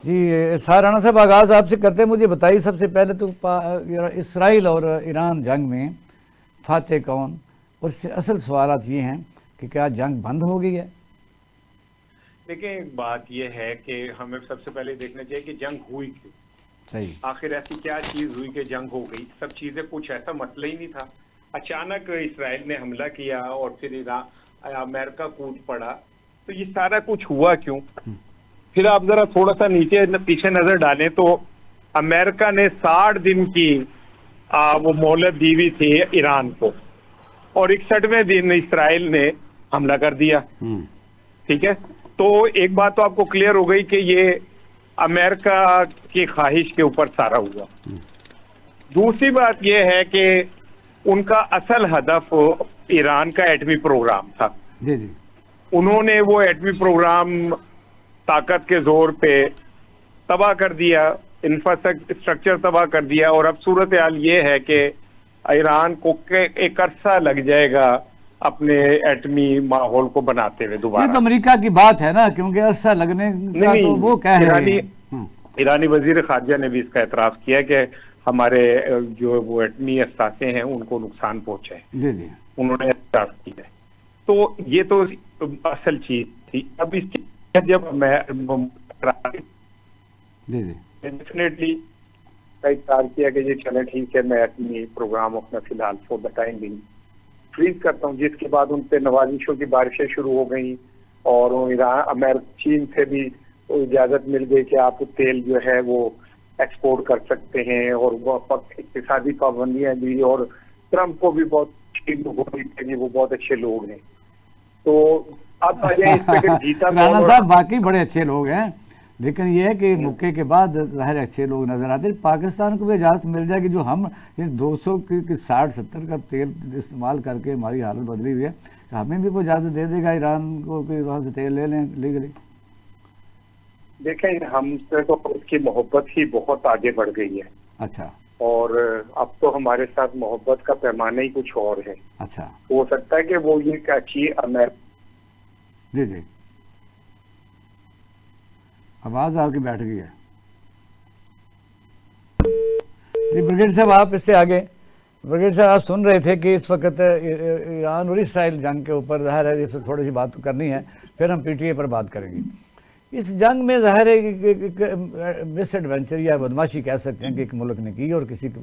जी सार राणा साहब, आगाज़ आपसे करते हैं। मुझे बताइए सबसे पहले तो इसराइल और ईरान जंग में फातेह कौन, और असल सवाल ये हैं कि क्या जंग बंद हो गई है? देखिए, एक बात यह है कि हमें सबसे पहले देखना चाहिए कि जंग हुई क्यों। सही। आखिर ऐसी क्या चीज हुई कि जंग हो गई? सब चीजें, कुछ ऐसा मसला ही नहीं था। अचानक इसराइल ने हमला किया और फिर अमेरिका कूद पड़ा, तो ये सारा कुछ हुआ क्यों? फिर आप जरा थोड़ा सा नीचे पीछे नजर डालें तो अमेरिका ने 60 दिन की वो मोहलत दी हुई थी ईरान को, और 61वें दिन इसराइल ने हमला कर दिया। ठीक है, तो एक बात तो आपको क्लियर हो गई कि ये अमेरिका की ख्वाहिश के ऊपर सारा हुआ। दूसरी बात यह है कि उनका असल हदफ ईरान का एटमी प्रोग्राम था। जी जी। उन्होंने वो एटमी प्रोग्राम ताकत के जोर पे तबाह कर दिया, इंफ्रास्ट्रक्चर तबाह कर दिया, और अब सूरत हाल ये है कि ईरान को एक अरसा लग जाएगा अपने एटमी माहौल को बनाते हुए दोबारा। ये तो अमेरिका की बात है ना, क्योंकि अरसा लगने का तो वो कह रहे हैं। ईरानी वजीर खारजा ने भी इसका एतराफ किया कि हमारे जो वो एटमी असासे हैं उनको नुकसान पहुंचा है। जी जी। उन्होंने एतराफ किया है। तो ये तो असल चीज थी। अब इसके जब मैं जी जी डेफिनेटली का इकरार किया कि ये चले ठीक है, मैं अपनी प्रोग्राम अपना फिलहाल फॉर द टाइम भी फ्रीज करता हूँ, जिसके बाद उन पर नवाजिशों की बारिशें शुरू हो गई और ईरान अमेरिका चीन से भी इजाजत मिल गई कि आप तेल जो है वो एक्सपोर्ट कर सकते हैं, और वो इक्तिसादी पाबंदियां दी, और ट्रंप को भी बहुत वो बहुत अच्छे लोग हैं। तो अब जीता राणा साहब वाकई बड़े अच्छे लोग हैं, लेकिन ये है कि मुक्के के बाद ज़ाहिर अच्छे लोग नज़र आते हैं। पाकिस्तान को भी इजाज़त मिल जाए कि जो हम 200 की 60-70 का तेल इस्तेमाल करके हमारी हालत बदली हुई है, हमें भी कोई इजाज़त दे देगा ईरान को कि वहाँ से तेल ले लें लीगली? देखें, हमसे तो उसकी मोहब्बत ही बहुत आगे बढ़ गई है। अच्छा। और अब तो हमारे साथ मोहब्बत का पैमाना ही कुछ और है। अच्छा। हो सकता है कि वो ये अच्छी जी जी, आवाज आपकी बैठ गई है। जी ब्रिगेड साहब, आप इससे आगे। ब्रिगेड साहब, आप सुन रहे थे कि इस वक्त ईरान और इसराइल जंग के ऊपर ज़ाहिर है इससे थोड़ी सी बात करनी है, फिर हम पीटीए पर बात करेंगे। इस जंग में ज़ाहिर है मिस एडवेंचर या बदमाशी कह सकते हैं कि एक मुल्क ने की और किसी की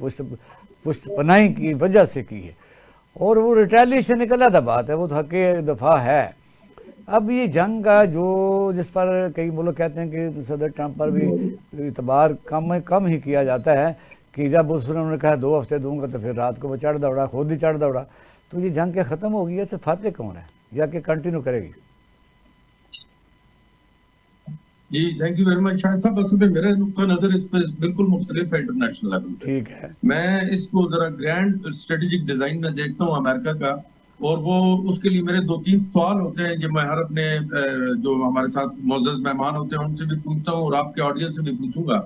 पुष्ट पनाही की वजह से की है, और वो रिटेलिएशन एक अलग बात है, वो तो हक़ दफ़ा है। अब ये जंग का जो जिस पर कई मुल्क कहते हैं कि सदर ट्रंप पर भी इतबार कम ही किया जाता है कि जब उन्होंने कहा 2 हफ्ते दूंगा तो फिर रात को वो चढ़ दौड़ा, खुद ही चढ़ दौड़ा। तो ये जंग क्या ख़त्म हो गई है? तो फातेह कौन है या कि कंटिन्यू करेगी? जी thank you very much Shahid sahab. असल में मेरे नुक्ता नजर इस पर बिल्कुल मुख्तलिफ है इंटरनेशनल लेवल पे। ठीक है, मैं इसको जरा ग्रैंड स्ट्रेटेजिक डिजाइन में देखता हूँ अमेरिका का, और वो उसके लिए मेरे 2-3 सवाल होते हैं जो मैं हर अपने जो हमारे साथ मौजूद मेहमान होते हैं उनसे भी पूछता हूँ और आपके ऑडियंस से भी पूछूंगा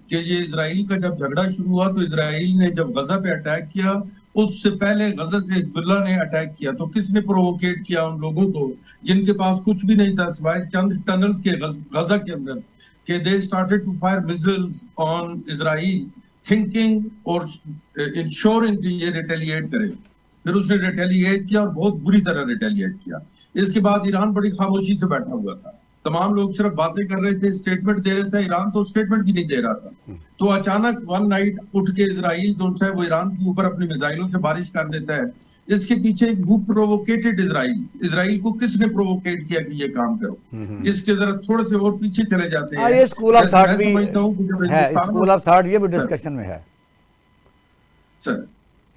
कि ये इजराइल का जब झगड़ा शुरू हुआ तो इजराइल ने जब गजा पे अटैक किया, उससे पहले गजा से हिजबुल्लाह ने अटैक किया, तो किसने प्रोवोकेट किया उन लोगों को जिनके पास कुछ भी नहीं था सिवाय चंद टनल्स के गजा के अंदर, कि they started to fire missiles on Israel thinking और इंश्योरिंग कि ये रिटेलिएट करे। फिर उसने रिटेलिएट किया और बहुत बुरी तरह रिटेलिएट किया। इसके बाद ईरान बड़ी खामोशी से बैठा हुआ था, तमाम लोग सिर्फ बातें कर रहे थे, स्टेटमेंट दे रहे थे, ईरान तो स्टेटमेंट भी नहीं दे रहा था। तो अचानक वन नाइट उठ के इजराइल जो है वो ईरान के ऊपर अपनी मिसाइलों से बारिश कर देता है। इसके पीछे हु प्रोवोकेटेड इजराइल को किसने प्रोवोकेट किया कि ये काम करो? इसके जरा थोड़े से और पीछे चले जाते हैं। ये स्कूल ऑफ थॉट भी है, स्कूल ऑफ थॉट ये भी डिस्कशन में है सर।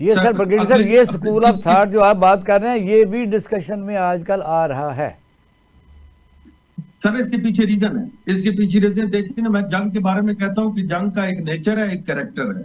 ये सर ब्रिगेड सर, ये स्कूल ऑफ थॉट जो आप बात कर रहे हैं ये भी डिस्कशन में आजकल आ रहा है सर। इसके पीछे रीजन है, इसके पीछे रीजन देखिए ना, मैं जंग के बारे में कहता हूं कि जंग का एक नेचर है, एक कैरेक्टर है।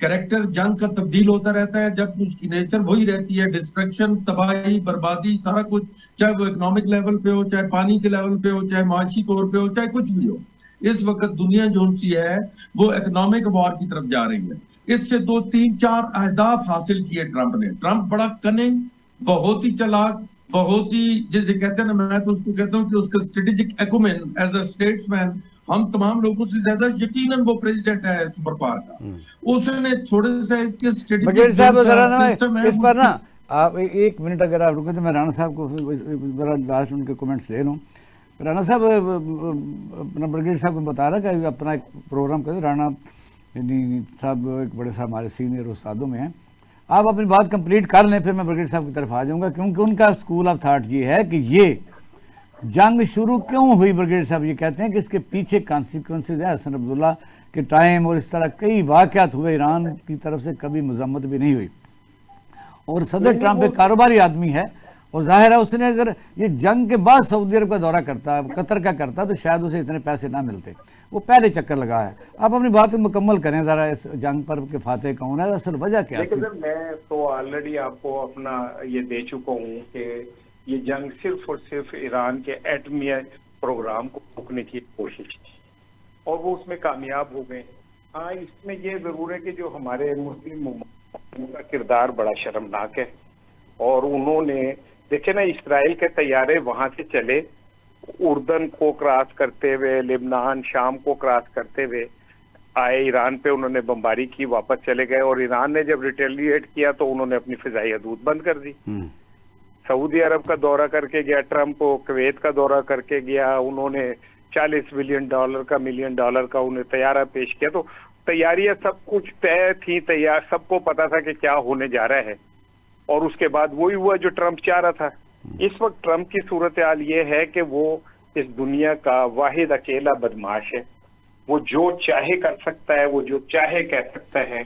कैरेक्टर जंग का तब्दील होता रहता है, जब उसकी नेचर वही रहती है, डिस्ट्रक्शन, तबाही, बर्बादी, सारा कुछ, चाहे वो इकोनॉमिक लेवल पे हो, चाहे पानी के लेवल पे हो, चाहे माशी तौर पे हो, चाहे कुछ भी हो। इस वक्त दुनिया जो सी है वो इकोनॉमिक वॉर की तरफ जा रही है। इससे 2-3-4 अहदाफ हासिल किए ट्रंप ने। ट्रंप बड़ा कनिंग, बहुत ही चालाक, बहुत ही, जैसे कहते हैं ना, मैं तो उसको कहता हूँ कि उसका strategic acumen as a statesman हम तमाम लोगों से ज्यादा यकीनन वो प्रेसिडेंट है सुपर पावर का। उसने थोड़े सा इसके ब्रिगेडियर साहब जरा ना सिस्टम है इस पर ना आप एक मिनट अगर आप रुके तो मैं राणा साहब को जरा लास्ट उनके कमेंट्स ले लूँ। राणा साहब अपना ब्रिगेडियर साहब को बता रहा कि अपना एक प्रोग्राम करें। राणा साहब एक बड़े साहब हमारे सीनियर उस्तादों में हैं। आप अपनी बात कंप्लीट कर लें फिर मैं ब्रिगेडियर साहब की तरफ आ जाऊँगा, क्योंकि उनका स्कूल ऑफ थाट ये है कि ये जंग शुरू क्यों हुई। ब्रिगेडियर साहब ये कहते हैं कि इसके पीछे कॉन्सिक्वेंसेज है हसन अब्दुल्ला के टाइम और इस तरह कई वाक़यात हुए। ईरान की तरफ से कभी मजम्मत भी नहीं हुई और सदर ट्रंप एक कारोबारी आदमी है और जाहिर है उसने अगर ये जंग के बाद सऊदी अरब का दौरा करता, कतर का करता, तो शायद उसे इतने पैसे ना मिलते। वो पहले चक्कर लगा है। आप अपनी बात मुकम्मल करें ज़रा, इस जंग पर के फाते कौन है, असल वजह क्या है? देखिए सर, मैं तो ऑलरेडी आपको अपना ये दे चुका हूँ कि ये जंग सिर्फ और सिर्फ ईरान के एटमी प्रोग्राम को रोकने की कोशिश की और वो उसमें कामयाब हो गए। हाँ, इसमें ये जरूर है कि जो हमारे मुस्लिम उनका किरदार बड़ा शर्मनाक है और उन्होंने देखे ना, इसराइल के तैयारे वहां से चले, उर्दन को क्रॉस करते हुए, लेबनान, शाम को क्रॉस करते हुए आए, ईरान पे उन्होंने बमबारी की, वापस चले गए और ईरान ने जब रिटेलिएट किया तो उन्होंने अपनी फिजाई हदूद बंद कर दी। सऊदी अरब का दौरा करके गया ट्रंप, कुवैत का दौरा करके गया, उन्होंने $40 मिलियन का उन्हें तैयारा पेश किया। तो तैयारियां सब कुछ तय थी, तैयार, सबको पता था कि क्या होने जा रहा है और उसके बाद वही हुआ जो ट्रंप चाह रहा था। इस वक्त ट्रंप की सूरत हाल ये है कि वो इस दुनिया का वाहिद अकेला बदमाश है। वो जो चाहे कर सकता है, वो जो चाहे कह सकता है।